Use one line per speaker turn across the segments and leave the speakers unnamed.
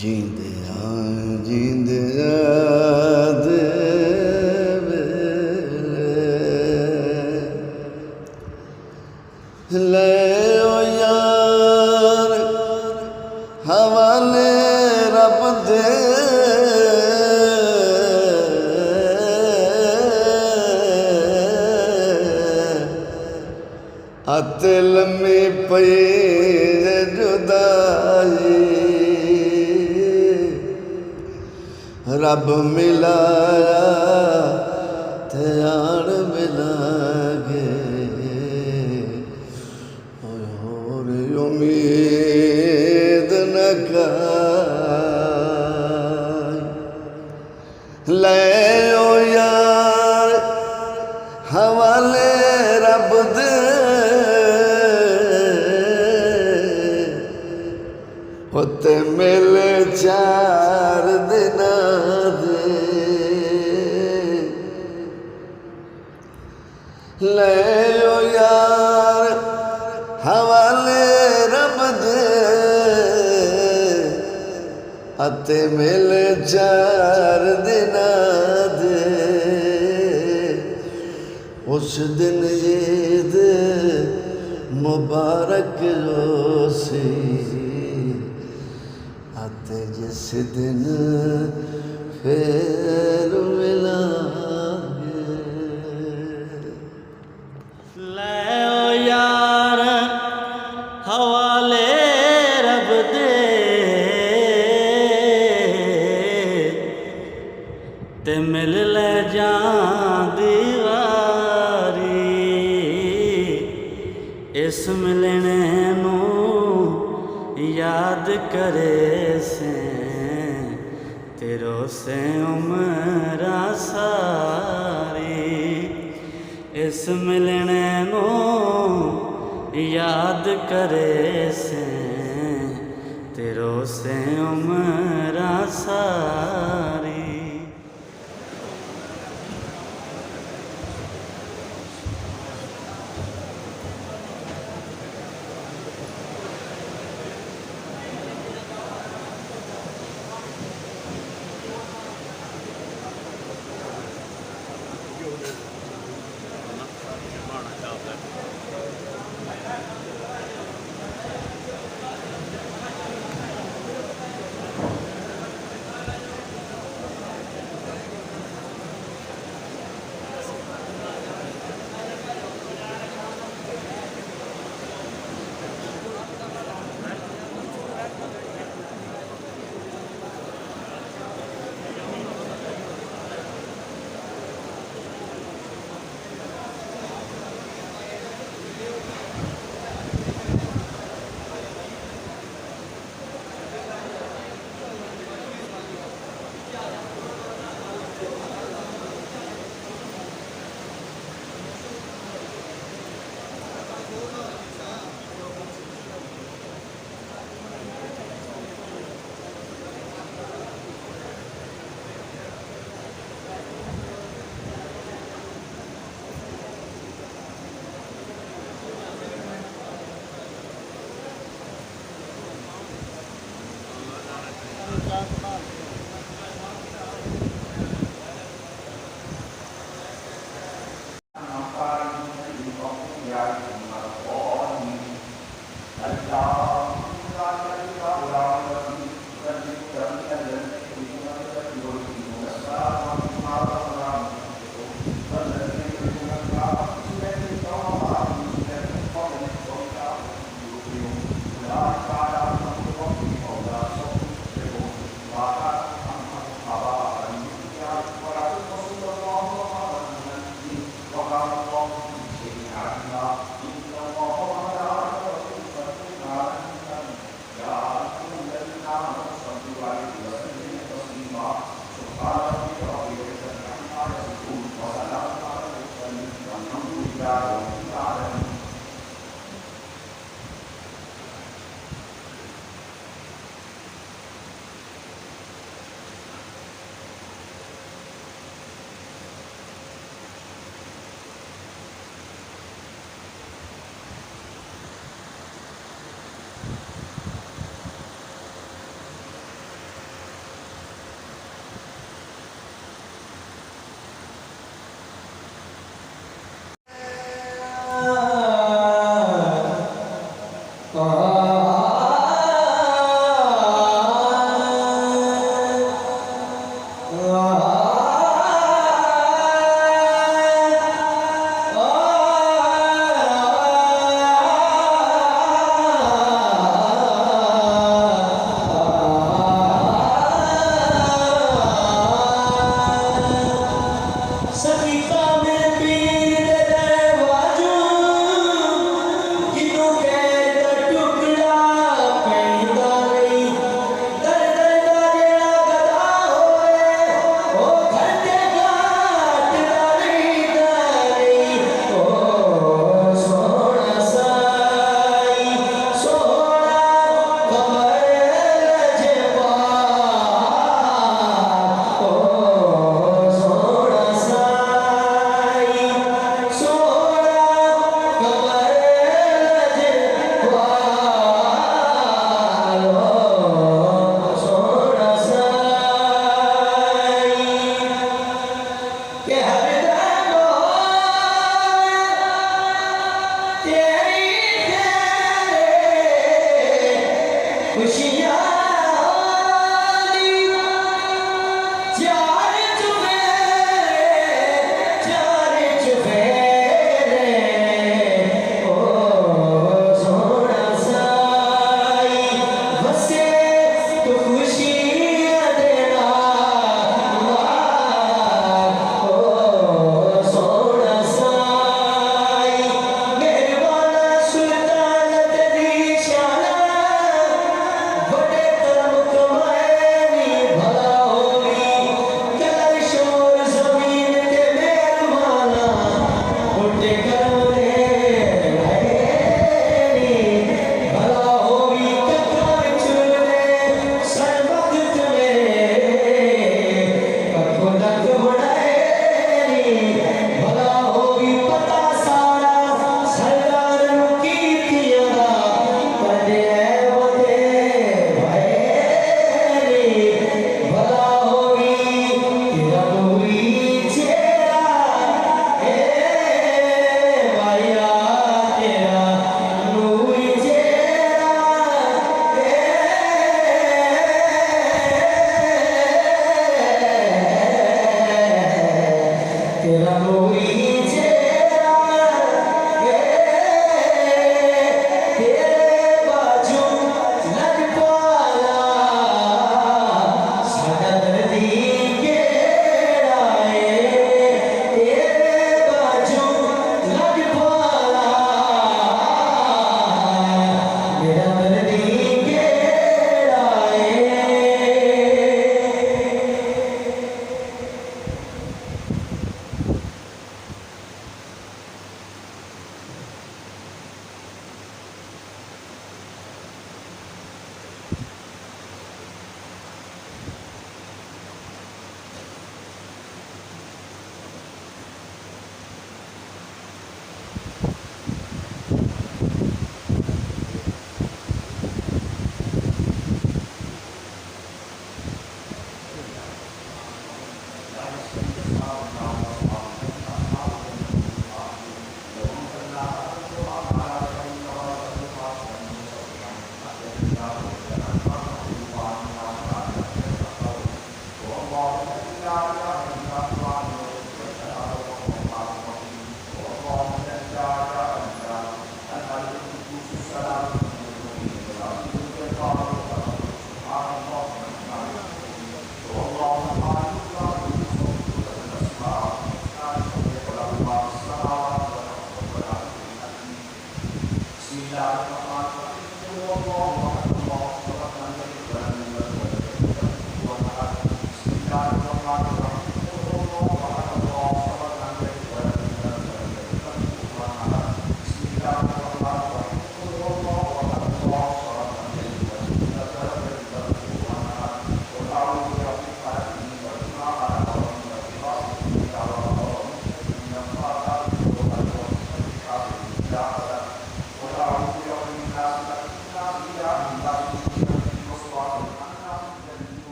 जींदिया दे वेले ले ओ यार हवाले रब दे अते लम्मी पई जुदाई रब मिलाया ते आन मिलागे और उम्मीद न कर ले ओ यार हवाले रब दे होते मिले 4 दिन दे ले ओ यार हवाले रब दे अते मिले 4 दिन दे उस दिन ईद मुबारक रोसी आते जिस दिन फिर मिलांगे
ले ओ यार हवाले रब दे ते मिल ले जांदी वारी इस मिलने नू याद करे से तेरो से उमरा सारी इस मिलने नो याद करे से तेरो से उमरा सारी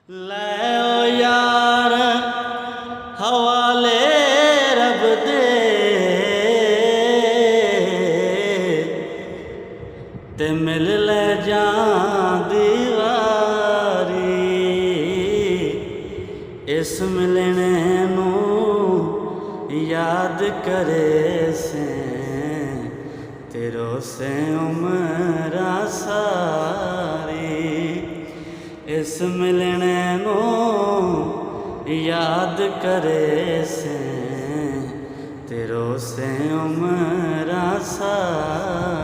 ਲੈ ਓ ਯਾਰ ਹਵਾਲੇ ਰੱਬ ਦੇ ਤੇ ਮਿਲ ਲੈ ਜਾਂਦੀ ਵਾਰੀ ਇਸ ਮਿਲਣੇ ਨੂੰ ਯਾਦ ਕਰੇ ਸੇ ਤੇਰੋ ਸੇ ਉਮਰਾਂ ਸਾਰੀ ਇਸ ਮਿਲਣੇ ਨੂੰ ਯਾਦ ਕਰੇ ਸੇ ਤੇਰੋ ਸੇ ਉਮਰਾਂ ਸਾਰੀ